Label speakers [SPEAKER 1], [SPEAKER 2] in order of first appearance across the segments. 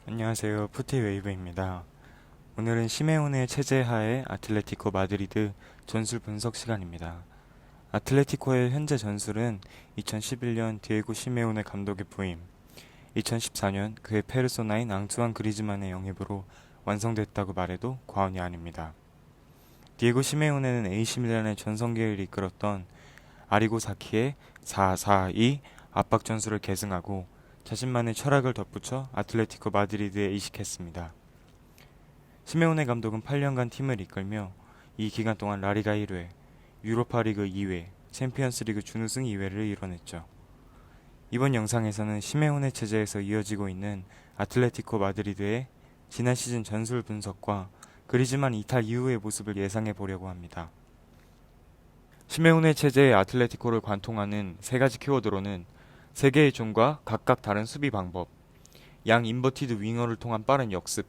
[SPEAKER 1] 안녕하세요. 푸티웨이브입니다. 오늘은 시메오네 체제 하에 아틀레티코 마드리드 전술 분석 시간입니다. 아틀레티코의 현재 전술은 2011년 디에고 시메오네 감독의 부임, 2014년 그의 페르소나인 앙투안 그리즈만의 영입으로 완성됐다고 말해도 과언이 아닙니다. 디에고 시메오네는 AC 밀란의 전성기를 이끌었던 아리고 사키의 4-4-2 압박 전술을 계승하고 자신만의 철학을 덧붙여 아틀레티코 마드리드에 이식했습니다. 시메오네 감독은 8년간 팀을 이끌며 이 기간 동안 라리가 1회, 유로파리그 2회, 챔피언스리그 준우승 2회를 이뤄냈죠. 이번 영상에서는 시메오네 체제에서 이어지고 있는 아틀레티코 마드리드의 지난 시즌 전술 분석과 그리즈만 이탈 이후의 모습을 예상해 보려고 합니다. 시메오네 체제의 아틀레티코를 관통하는 세 가지 키워드로는 세 개의 존과 각각 다른 수비 방법, 양 인버티드 윙어를 통한 빠른 역습,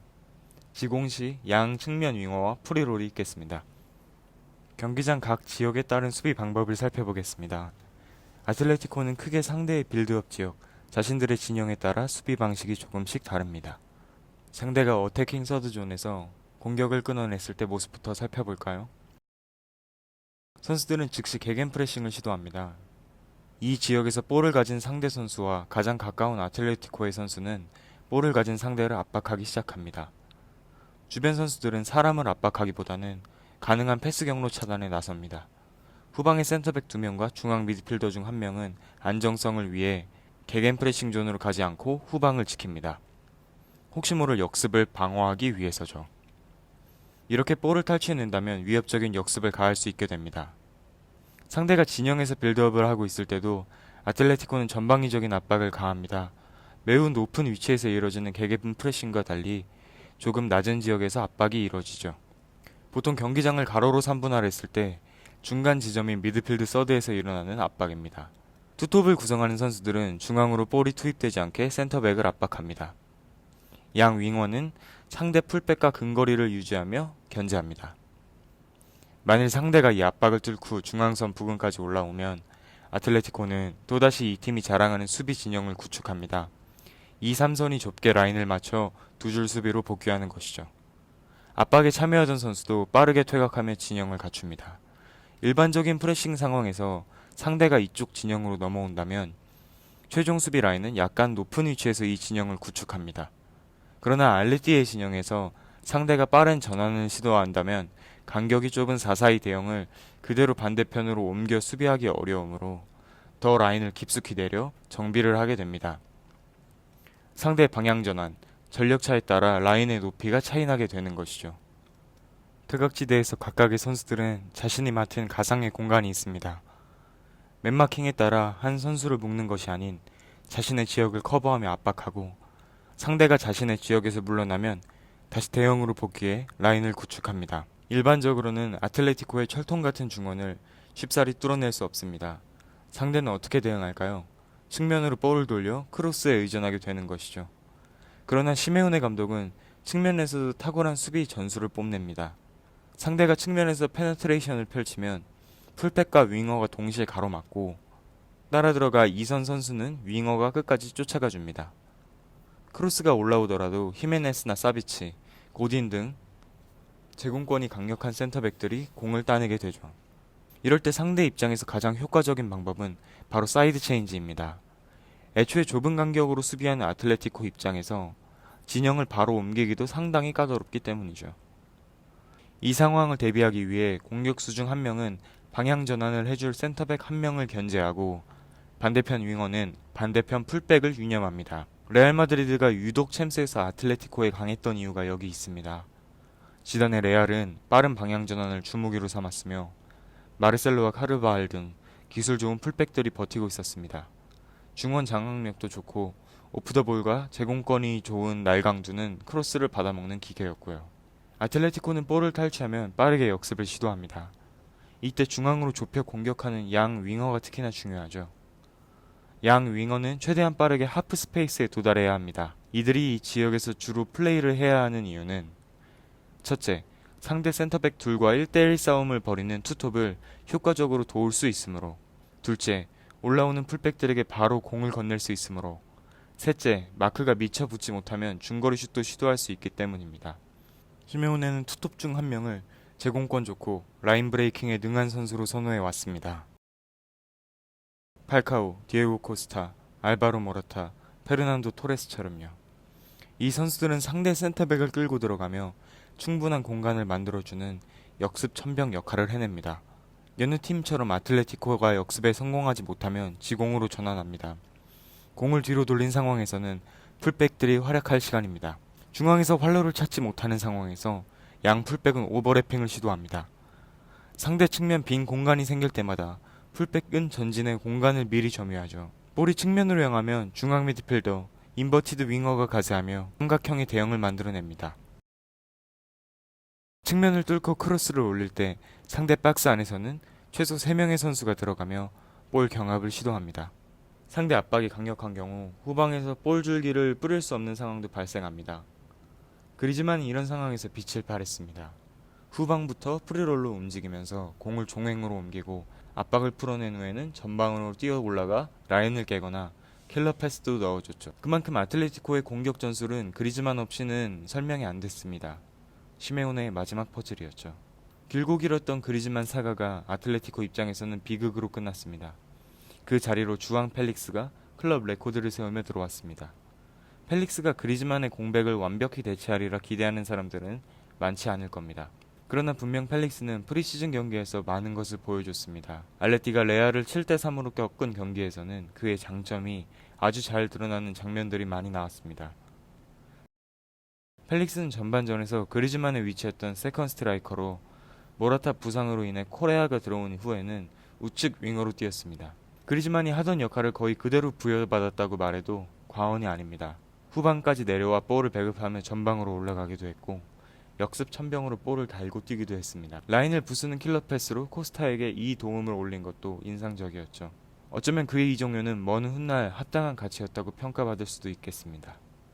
[SPEAKER 1] 지공 시 양 측면 윙어와 프리롤이 있겠습니다. 경기장 각 지역에 따른 수비 방법을 살펴보겠습니다. 아틀레티코는 크게 상대의 빌드업 지역, 자신들의 진영에 따라 수비 방식이 조금씩 다릅니다. 상대가 어태킹 서드존에서 공격을 끊어냈을 때 모습부터 살펴볼까요? 선수들은 즉시 개겐프레싱을 시도합니다. 이 지역에서 볼을 가진 상대 선수와 가장 가까운 아틀레티코의 선수는 볼을 가진 상대를 압박하기 시작합니다. 주변 선수들은 사람을 압박하기보다는 가능한 패스 경로 차단에 나섭니다. 후방의 센터백 2명과 중앙 미드필더 중 1명은 안정성을 위해 개겐프레싱 존으로 가지 않고 후방을 지킵니다. 혹시 모를 역습을 방어하기 위해서죠. 이렇게 볼을 탈취해낸다면 위협적인 역습을 가할 수 있게 됩니다. 상대가 진영에서 빌드업을 하고 있을 때도 아틀레티코는 전방위적인 압박을 가합니다. 매우 높은 위치에서 이루어지는 개개분 프레싱과 달리 조금 낮은 지역에서 압박이 이루어지죠. 보통 경기장을 가로로 3분할했을 때 중간 지점인 미드필드 서드에서 일어나는 압박입니다. 투톱을 구성하는 선수들은 중앙으로 볼이 투입되지 않게 센터백을 압박합니다. 양 윙어는 상대 풀백과 근거리를 유지하며 견제합니다. 만일 상대가 이 압박을 뚫고 중앙선 부근까지 올라오면 아틀레티코는 또다시 이 팀이 자랑하는 수비 진영을 구축합니다. 2, 3선이 좁게 라인을 맞춰 두 줄 수비로 복귀하는 것이죠. 압박에 참여하던 선수도 빠르게 퇴각하며 진영을 갖춥니다. 일반적인 프레싱 상황에서 상대가 이쪽 진영으로 넘어온다면 최종 수비 라인은 약간 높은 위치에서 이 진영을 구축합니다. 그러나 알레티의 진영에서 상대가 빠른 전환을 시도한다면 간격이 좁은 4-4-2 대형을 그대로 반대편으로 옮겨 수비하기 어려우므로 더 라인을 깊숙이 내려 정비를 하게 됩니다. 상대 방향 전환, 전력차에 따라 라인의 높이가 차이나게 되는 것이죠. 퇴각지대에서 각각의 선수들은 자신이 맡은 가상의 공간이 있습니다. 맨마킹에 따라 한 선수를 묶는 것이 아닌 자신의 지역을 커버하며 압박하고 상대가 자신의 지역에서 물러나면 다시 대형으로 복귀해 라인을 구축합니다. 일반적으로는 아틀레티코의 철통 같은 중원을 쉽사리 뚫어낼 수 없습니다. 상대는 어떻게 대응할까요? 측면으로 볼을 돌려 크로스에 의존하게 되는 것이죠. 그러나 시메오네 감독은 측면에서도 탁월한 수비 전술을 뽐냅니다. 상대가 측면에서 페네트레이션을 펼치면 풀백과 윙어가 동시에 가로막고 따라 들어가 2선 선수는 윙어가 끝까지 쫓아가 줍니다. 크로스가 올라오더라도 히메네스나 사비치, 고딘 등 제공권이 강력한 센터백들이 공을 따내게 되죠. 이럴 때 상대 입장에서 가장 효과적인 방법은 바로 사이드 체인지입니다. 애초에 좁은 간격으로 수비하는 아틀레티코 입장에서 진영을 바로 옮기기도 상당히 까다롭기 때문이죠. 이 상황을 대비하기 위해 공격수 중 1명은 방향 전환을 해줄 센터백 1명을 견제하고 반대편 윙어는 반대편 풀백을 유념합니다. 레알 마드리드가 유독 챔스에서 아틀레티코에 강했던 이유가 여기 있습니다. 지단의 레알은 빠른 방향 전환을 주무기로 삼았으며 마르셀로와 카르바알 등 기술 좋은 풀백들이 버티고 있었습니다. 중원 장악력도 좋고 오프더볼과 제공권이 좋은 날강두는 크로스를 받아먹는 기계였고요. 아틀레티코는 볼을 탈취하면 빠르게 역습을 시도합니다. 이때 중앙으로 좁혀 공격하는 양 윙어가 특히나 중요하죠. 양 윙어는 최대한 빠르게 하프 스페이스에 도달해야 합니다. 이들이 이 지역에서 주로 플레이를 해야 하는 이유는 첫째, 상대 센터백 둘과 1대1 싸움을 벌이는 투톱을 효과적으로 도울 수 있으므로 둘째, 올라오는 풀백들에게 바로 공을 건넬 수 있으므로 셋째, 마크가 미처 붙지 못하면 중거리 슛도 시도할 수 있기 때문입니다. 시메오네는 투톱 중 한 명을 제공권 좋고 라인 브레이킹에 능한 선수로 선호해 왔습니다. 팔카오, 디에고 코스타, 알바로 모라타, 페르난도 토레스처럼요. 이 선수들은 상대 센터백을 끌고 들어가며 충분한 공간을 만들어주는 역습 천병 역할을 해냅니다. 여느 팀처럼 아틀레티코가 역습에 성공하지 못하면 지공으로 전환합니다. 공을 뒤로 돌린 상황에서는 풀백들이 활약할 시간입니다. 중앙에서 활로를 찾지 못하는 상황에서 양 풀백은 오버래핑을 시도합니다. 상대 측면 빈 공간이 생길 때마다 풀백은 전진해 공간을 미리 점유하죠. 볼이 측면으로 향하면 중앙 미드필더, 인버티드 윙어가 가세하며 삼각형의 대형을 만들어냅니다. 측면을 뚫고 크로스를 올릴 때 상대 박스 안에서는 최소 3명의 선수가 들어가며 볼 경합을 시도합니다. 상대 압박이 강력한 경우 후방에서 볼 줄기를 뿌릴 수 없는 상황도 발생합니다. 그리즈만이 이런 상황에서 빛을 발했습니다. 후방부터 프리롤로 움직이면서 공을 종횡으로 옮기고 압박을 풀어낸 후에는 전방으로 뛰어 올라가 라인을 깨거나 킬러 패스도 넣어줬죠. 그만큼 아틀레티코의 공격 전술은 그리즈만 없이는 설명이 안 됐습니다. 시메오네의 마지막 퍼즐이었죠. 길고 길었던 그리즈만 사가가 아틀레티코 입장에서는 비극으로 끝났습니다. 그 자리로 주앙 펠릭스가 클럽 레코드를 세우며 들어왔습니다. 펠릭스가 그리즈만의 공백을 완벽히 대체하리라 기대하는 사람들은 많지 않을 겁니다. 그러나 분명 펠릭스는 프리시즌 경기에서 많은 것을 보여줬습니다. 알레티가 레알을 7대3으로 꺾은 경기에서는 그의 장점이 아주 잘 드러나는 장면들이 많이 나왔습니다. 펠릭스는 전반전에서 그리즈만에 위치했던 세컨 스트라이커로 모라타 부상으로 인해 코레아가 들어온 후에는 우측 윙어로 뛰었습니다. 그리즈만이 하던 역할을 거의 그대로 부여받았다고 말해도 과언이 아닙니다. 후반까지 내려와 볼을 배급하며 전방으로 올라가기도 했고 역습 천병으로 볼을 달고 뛰기도 했습니다. 라인을 부수는 킬러 패스로 코스타에게 이 도움을 올린 것도 인상적이었죠. 어쩌면 그의 이 종료는 먼 훗날 합당한 가치였다고 평가받을 수도 있겠습니다.